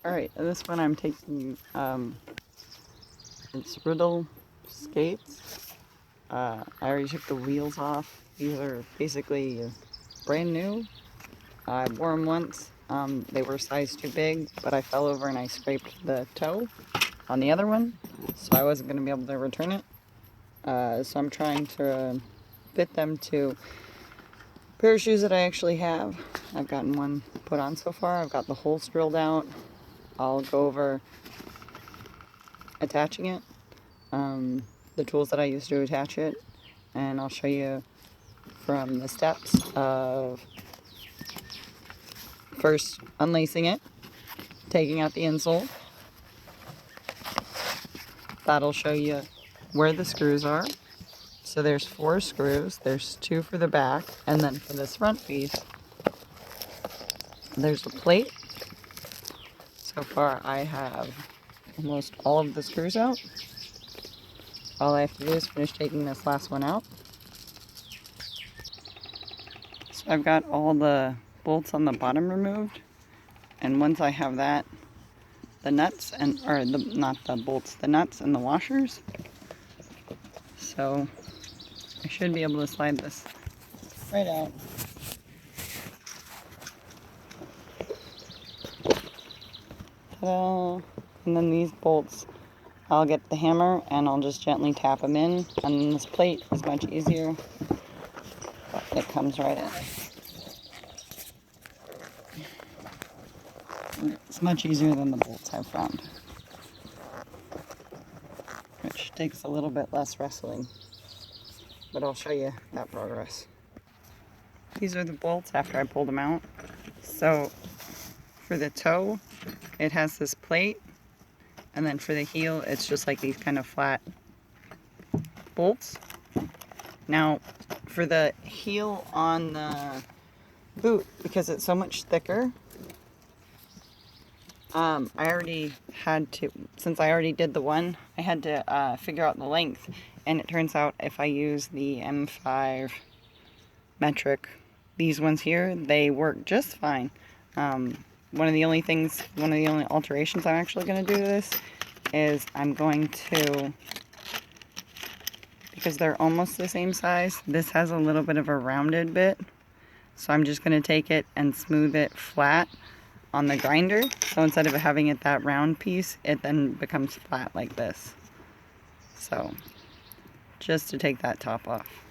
Alright, this one I'm taking, it's Riddle skates. I already took the wheels off. These are basically brand new. I wore them once. They were a size too big, but I fell over and I scraped the toe on the other one, so I wasn't going to be able to return it. So I'm trying to fit them to a pair of shoes that I actually have. I've gotten one put on so far. I've got the holes drilled out. I'll go over attaching it, the tools that I use to attach it, and I'll show you from the steps of first unlacing it, taking out the insole. That'll show you where the screws are. So there's 4 screws. There's 2 for the back, and then for this front piece, there's a plate. So far I have almost all of the screws out. All I have to do is finish taking this last one out. So I've got all the bolts on the bottom removed, and once I have that, the nuts and, or the, not the bolts, the nuts and the washers. So I should be able to slide this right out. Ta-da! And then these bolts, I'll get the hammer and I'll just gently tap them in. And then this plate is much easier. It comes right in. It's much easier than the bolts I've found, which takes a little bit less wrestling, but I'll show you that progress. These are the bolts after I pulled them out. So for the toe, it has this plate, and then for the heel, it's just like these kind of flat bolts. Now, for the heel on the boot, because it's so much thicker, I already had to, since I already did the one, I had to figure out the length, and it turns out if I use the M5 metric, these ones here, they work just fine. One of the only alterations I'm actually going to do to this is I'm going to, because they're almost the same size, this has a little bit of a rounded bit, so I'm just going to take it and smooth it flat on the grinder. So instead of having it that round piece, it then becomes flat like this. So just to take that top off.